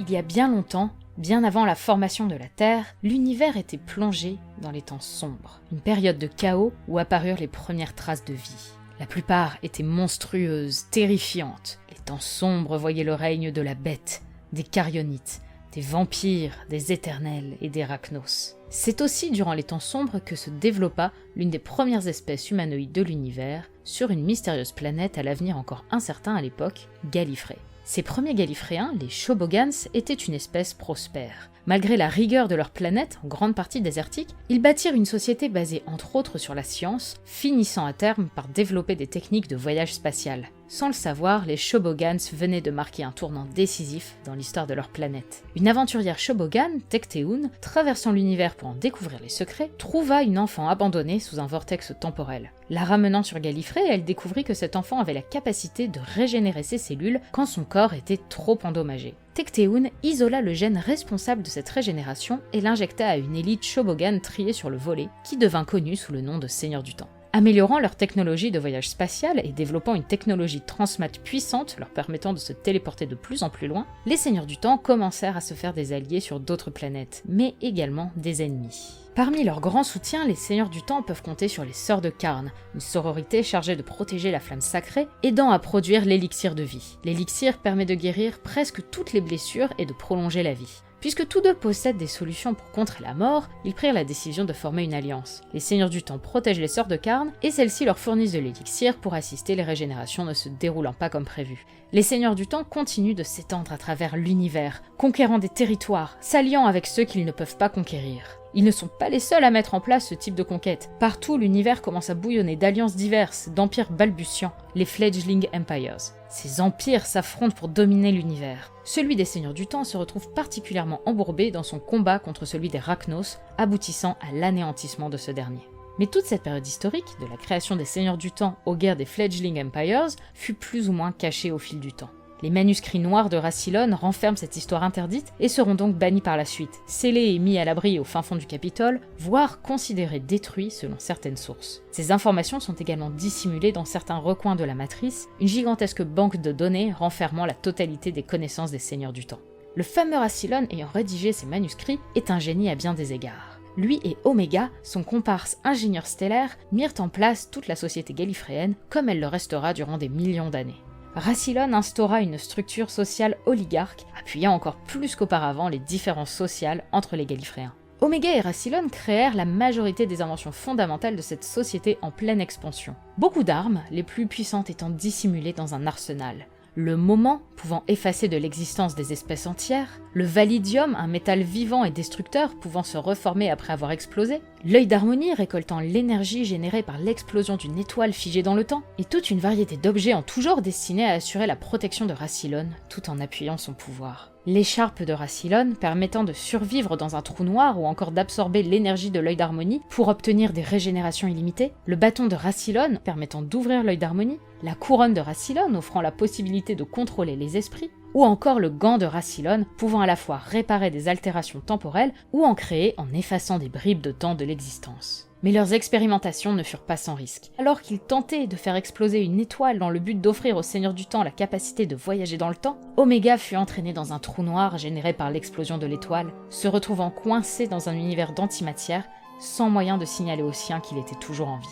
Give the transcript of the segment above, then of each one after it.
Il y a bien longtemps, bien avant la formation de la Terre, l'univers était plongé dans les temps sombres, une période de chaos où apparurent les premières traces de vie. La plupart étaient monstrueuses, terrifiantes. Les temps sombres voyaient le règne de la bête, des Caryonites, des vampires, des éternels et des Rachnos. C'est aussi durant les temps sombres que se développa l'une des premières espèces humanoïdes de l'univers sur une mystérieuse planète à l'avenir encore incertain à l'époque, Gallifrey. Ces premiers Gallifréens, les Shobogans, étaient une espèce prospère. Malgré la rigueur de leur planète, en grande partie désertique, ils bâtirent une société basée entre autres sur la science, finissant à terme par développer des techniques de voyage spatial. Sans le savoir, les Shobogans venaient de marquer un tournant décisif dans l'histoire de leur planète. Une aventurière Shobogan, Tecteun, traversant l'univers pour en découvrir les secrets, trouva une enfant abandonnée sous un vortex temporel. La ramenant sur Gallifrey, elle découvrit que cet enfant avait la capacité de régénérer ses cellules quand son corps était trop endommagé. Tecteun isola le gène responsable de cette régénération et l'injecta à une élite Shobogan triée sur le volet, qui devint connue sous le nom de Seigneur du Temps. Améliorant leur technologie de voyage spatial et développant une technologie transmat puissante leur permettant de se téléporter de plus en plus loin, les Seigneurs du Temps commencèrent à se faire des alliés sur d'autres planètes, mais également des ennemis. Parmi leurs grands soutiens, les Seigneurs du Temps peuvent compter sur les Sœurs de Karn, une sororité chargée de protéger la flamme sacrée, aidant à produire l'élixir de vie. L'élixir permet de guérir presque toutes les blessures et de prolonger la vie. Puisque tous deux possèdent des solutions pour contrer la mort, ils prirent la décision de former une alliance. Les Seigneurs du Temps protègent les Sœurs de Karn, et celles-ci leur fournissent de l'élixir pour assister les régénérations ne se déroulant pas comme prévu. Les Seigneurs du Temps continuent de s'étendre à travers l'univers, conquérant des territoires, s'alliant avec ceux qu'ils ne peuvent pas conquérir. Ils ne sont pas les seuls à mettre en place ce type de conquête. Partout, l'univers commence à bouillonner d'alliances diverses, d'empires balbutiants, les Fledgling Empires. Ces empires s'affrontent pour dominer l'univers. Celui des Seigneurs du Temps se retrouve particulièrement embourbé dans son combat contre celui des Rachnos, aboutissant à l'anéantissement de ce dernier. Mais toute cette période historique, de la création des Seigneurs du Temps aux guerres des Fledgling Empires, fut plus ou moins cachée au fil du temps. Les manuscrits noirs de Rassilon renferment cette histoire interdite et seront donc bannis par la suite, scellés et mis à l'abri au fin fond du Capitole, voire considérés détruits selon certaines sources. Ces informations sont également dissimulées dans certains recoins de la Matrice, une gigantesque banque de données renfermant la totalité des connaissances des Seigneurs du Temps. Le fameux Rassilon ayant rédigé ces manuscrits est un génie à bien des égards. Lui et Omega, son comparse ingénieur stellaire, mirent en place toute la société gallifréenne comme elle le restera durant des millions d'années. Rassilon instaura une structure sociale oligarque, appuyant encore plus qu'auparavant les différences sociales entre les Gallifréens. Omega et Rassilon créèrent la majorité des inventions fondamentales de cette société en pleine expansion. Beaucoup d'armes, les plus puissantes étant dissimulées dans un arsenal. Le moment, pouvant effacer de l'existence des espèces entières, le validium, un métal vivant et destructeur pouvant se reformer après avoir explosé, l'œil d'harmonie récoltant l'énergie générée par l'explosion d'une étoile figée dans le temps, et toute une variété d'objets en tout genre destinés à assurer la protection de Rassilon tout en appuyant son pouvoir. L'écharpe de Rassilon permettant de survivre dans un trou noir ou encore d'absorber l'énergie de l'œil d'harmonie pour obtenir des régénérations illimitées, le bâton de Rassilon permettant d'ouvrir l'œil d'harmonie, la couronne de Rassilon offrant la possibilité de contrôler les esprits, ou encore le gant de Rassilon pouvant à la fois réparer des altérations temporelles ou en créer en effaçant des bribes de temps de l'existence. Mais leurs expérimentations ne furent pas sans risque. Alors qu'ils tentaient de faire exploser une étoile dans le but d'offrir au Seigneur du Temps la capacité de voyager dans le temps, Omega fut entraîné dans un trou noir généré par l'explosion de l'étoile, se retrouvant coincé dans un univers d'antimatière, sans moyen de signaler aux siens qu'il était toujours en vie.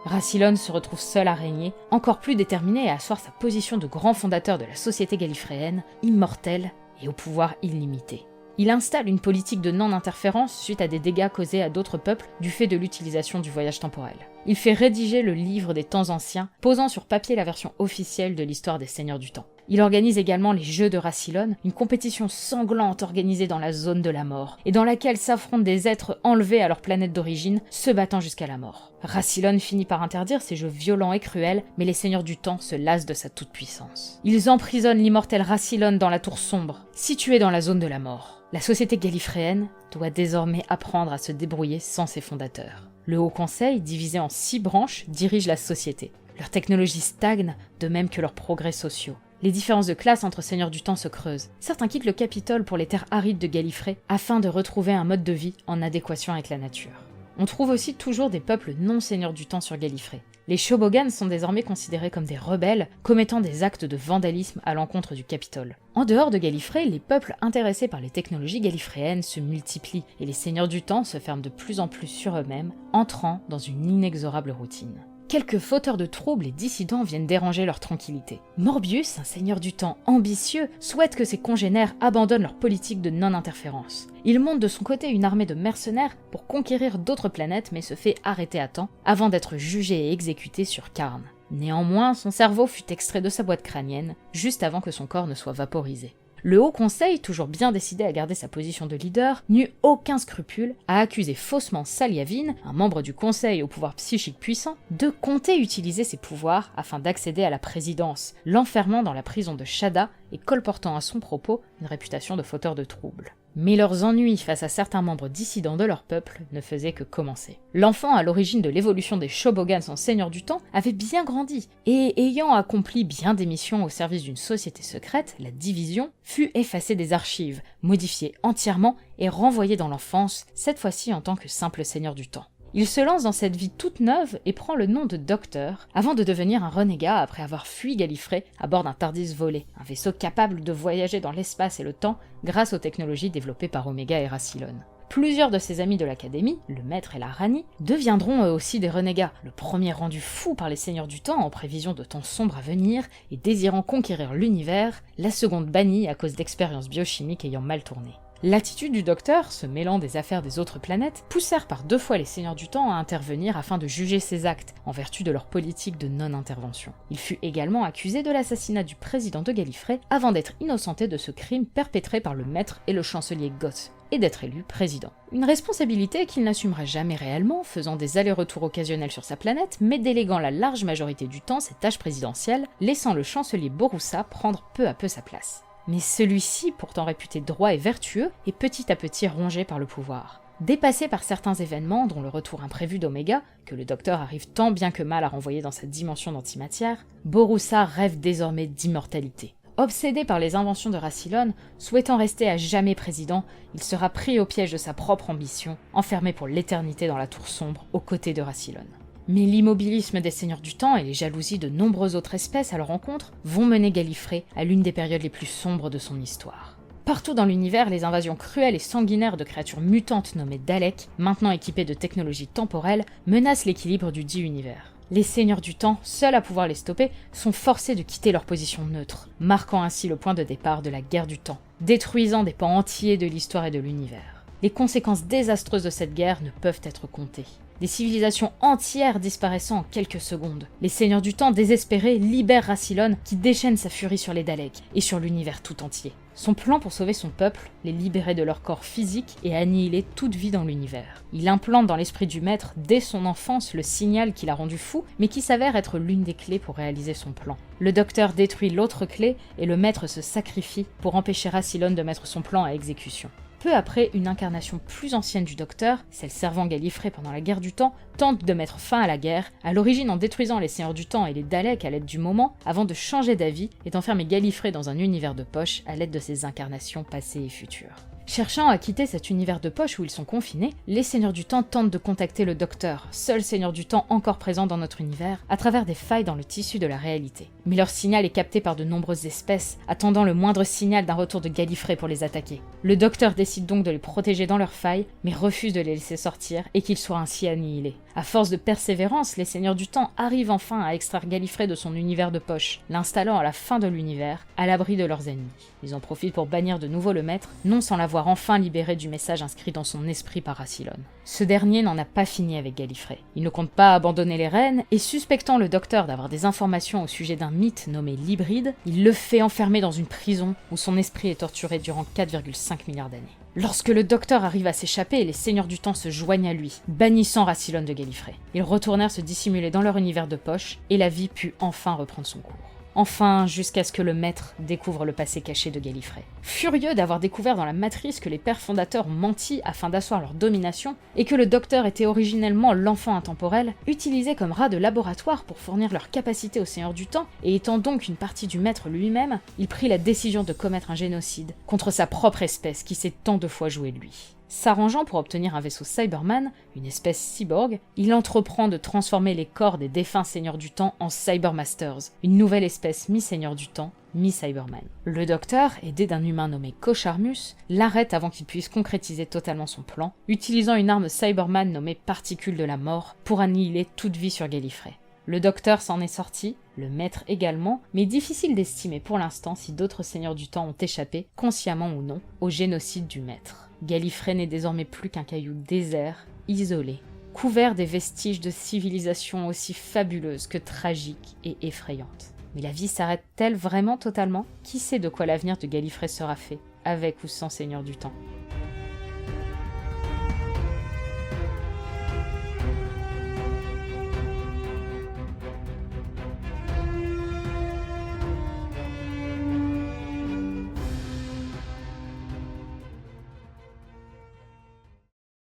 Rassilon se retrouve seul à régner, encore plus déterminé à asseoir sa position de grand fondateur de la société gallifréenne, immortel et au pouvoir illimité. Il installe une politique de non-interférence suite à des dégâts causés à d'autres peuples du fait de l'utilisation du voyage temporel. Il fait rédiger le livre des temps anciens, posant sur papier la version officielle de l'histoire des Seigneurs du Temps. Il organise également les Jeux de Rassilon, une compétition sanglante organisée dans la zone de la mort, et dans laquelle s'affrontent des êtres enlevés à leur planète d'origine, se battant jusqu'à la mort. Rassilon finit par interdire ces jeux violents et cruels, mais les Seigneurs du Temps se lassent de sa toute-puissance. Ils emprisonnent l'immortel Rassilon dans la tour sombre, située dans la zone de la mort. La société gallifréenne doit désormais apprendre à se débrouiller sans ses fondateurs. Le Haut Conseil, divisé en 6 branches, dirige la société. Leur technologie stagne, de même que leurs progrès sociaux. Les différences de classe entre Seigneurs du Temps se creusent. Certains quittent le Capitole pour les terres arides de Gallifrey afin de retrouver un mode de vie en adéquation avec la nature. On trouve aussi toujours des peuples non Seigneurs du Temps sur Gallifrey. Les Shobogans sont désormais considérés comme des rebelles, commettant des actes de vandalisme à l'encontre du Capitole. En dehors de Gallifrey, les peuples intéressés par les technologies gallifréennes se multiplient, et les Seigneurs du Temps se ferment de plus en plus sur eux-mêmes, entrant dans une inexorable routine. Quelques fauteurs de troubles et dissidents viennent déranger leur tranquillité. Morbius, un seigneur du temps ambitieux, souhaite que ses congénères abandonnent leur politique de non-interférence. Il monte de son côté une armée de mercenaires pour conquérir d'autres planètes mais se fait arrêter à temps avant d'être jugé et exécuté sur Karn. Néanmoins, son cerveau fut extrait de sa boîte crânienne juste avant que son corps ne soit vaporisé. Le Haut Conseil, toujours bien décidé à garder sa position de leader, n'eut aucun scrupule à accuser faussement Saliavin, un membre du Conseil au pouvoir psychique puissant, de compter utiliser ses pouvoirs afin d'accéder à la présidence, l'enfermant dans la prison de Shada et colportant à son propos une réputation de fauteur de troubles. Mais leurs ennuis face à certains membres dissidents de leur peuple ne faisaient que commencer. L'enfant à l'origine de l'évolution des Shobogans en Seigneur du Temps avait bien grandi, et ayant accompli bien des missions au service d'une société secrète, la Division, fut effacé des archives, modifié entièrement et renvoyé dans l'enfance, cette fois-ci en tant que simple Seigneur du Temps. Il se lance dans cette vie toute neuve et prend le nom de Docteur, avant de devenir un renégat après avoir fui Gallifrey à bord d'un TARDIS volé, un vaisseau capable de voyager dans l'espace et le temps grâce aux technologies développées par Omega et Rassilon. Plusieurs de ses amis de l'Académie, le Maître et la Rani, deviendront eux aussi des renégats, le premier rendu fou par les Seigneurs du Temps en prévision de temps sombres à venir et désirant conquérir l'univers, la seconde bannie à cause d'expériences biochimiques ayant mal tourné. L'attitude du Docteur, se mêlant des affaires des autres planètes, poussèrent par 2 fois les Seigneurs du Temps à intervenir afin de juger ses actes, en vertu de leur politique de non-intervention. Il fut également accusé de l'assassinat du président de Gallifrey, avant d'être innocenté de ce crime perpétré par le Maître et le chancelier Goth, et d'être élu président. Une responsabilité qu'il n'assumera jamais réellement, faisant des allers-retours occasionnels sur sa planète, mais déléguant la large majorité du temps ses tâches présidentielles, laissant le chancelier Borussa prendre peu à peu sa place. Mais celui-ci, pourtant réputé droit et vertueux, est petit à petit rongé par le pouvoir. Dépassé par certains événements, dont le retour imprévu d'Omega, que le Docteur arrive tant bien que mal à renvoyer dans sa dimension d'antimatière, Borussa rêve désormais d'immortalité. Obsédé par les inventions de Rassilon, souhaitant rester à jamais président, il sera pris au piège de sa propre ambition, enfermé pour l'éternité dans la tour sombre, aux côtés de Rassilon. Mais l'immobilisme des Seigneurs du Temps et les jalousies de nombreuses autres espèces à leur rencontre vont mener Gallifrey à l'une des périodes les plus sombres de son histoire. Partout dans l'univers, les invasions cruelles et sanguinaires de créatures mutantes nommées Daleks, maintenant équipées de technologies temporelles, menacent l'équilibre du dit univers. Les Seigneurs du Temps, seuls à pouvoir les stopper, sont forcés de quitter leur position neutre, marquant ainsi le point de départ de la guerre du temps, détruisant des pans entiers de l'histoire et de l'univers. Les conséquences désastreuses de cette guerre ne peuvent être comptées. Des civilisations entières disparaissant en quelques secondes. Les Seigneurs du Temps désespérés libèrent Rassilon qui déchaîne sa furie sur les Daleks et sur l'univers tout entier. Son plan pour sauver son peuple, les libérer de leur corps physique et annihiler toute vie dans l'univers. Il implante dans l'esprit du Maître dès son enfance le signal qui l'a rendu fou, mais qui s'avère être l'une des clés pour réaliser son plan. Le Docteur détruit l'autre clé et le Maître se sacrifie pour empêcher Rassilon de mettre son plan à exécution. Peu après, une incarnation plus ancienne du Docteur, celle servant Gallifrey pendant la guerre du temps, tente de mettre fin à la guerre, à l'origine en détruisant les Seigneurs du Temps et les Daleks à l'aide du moment, avant de changer d'avis et d'enfermer Gallifrey dans un univers de poche à l'aide de ses incarnations passées et futures. Cherchant à quitter cet univers de poche où ils sont confinés, les Seigneurs du Temps tentent de contacter le Docteur, seul Seigneur du Temps encore présent dans notre univers, à travers des failles dans le tissu de la réalité. Mais leur signal est capté par de nombreuses espèces, attendant le moindre signal d'un retour de Gallifrey pour les attaquer. Le Docteur décide donc de les protéger dans leurs failles, mais refuse de les laisser sortir et qu'ils soient ainsi annihilés. À force de persévérance, les Seigneurs du Temps arrivent enfin à extraire Gallifrey de son univers de poche, l'installant à la fin de l'univers, à l'abri de leurs ennemis. Ils en profitent pour bannir de nouveau le Maître, non sans l'avoir enfin libéré du message inscrit dans son esprit par Rassilon. Ce dernier n'en a pas fini avec Gallifrey. Il ne compte pas abandonner les rênes, et suspectant le Docteur d'avoir des informations au sujet d'un mythe nommé l'Hybride, il le fait enfermer dans une prison où son esprit est torturé durant 4,5 milliards d'années. Lorsque le Docteur arrive à s'échapper, les Seigneurs du Temps se joignent à lui, bannissant Rassilon de Gallifrey. Ils retournèrent se dissimuler dans leur univers de poche, et la vie put enfin reprendre son cours. Enfin, jusqu'à ce que le Maître découvre le passé caché de Gallifrey. Furieux d'avoir découvert dans la Matrice que les pères fondateurs ont menti afin d'asseoir leur domination, et que le Docteur était originellement l'enfant intemporel, utilisé comme rat de laboratoire pour fournir leurs capacités aux Seigneurs du Temps, et étant donc une partie du Maître lui-même, il prit la décision de commettre un génocide contre sa propre espèce qui s'est tant de fois joué de lui. S'arrangeant pour obtenir un vaisseau Cyberman, une espèce cyborg, il entreprend de transformer les corps des défunts seigneurs du temps en Cybermasters, une nouvelle espèce mi-seigneur du temps, mi-Cyberman. Le docteur, aidé d'un humain nommé Cocharmus, l'arrête avant qu'il puisse concrétiser totalement son plan, utilisant une arme Cyberman nommée Particule de la Mort pour annihiler toute vie sur Gallifrey. Le docteur s'en est sorti, le maître également, mais difficile d'estimer pour l'instant si d'autres seigneurs du temps ont échappé, consciemment ou non, au génocide du maître. Gallifrey n'est désormais plus qu'un caillou désert, isolé, couvert des vestiges de civilisation aussi fabuleuse que tragique et effrayante. Mais la vie s'arrête-t-elle vraiment totalement ? Qui sait de quoi l'avenir de Gallifrey sera fait, avec ou sans seigneur du temps ?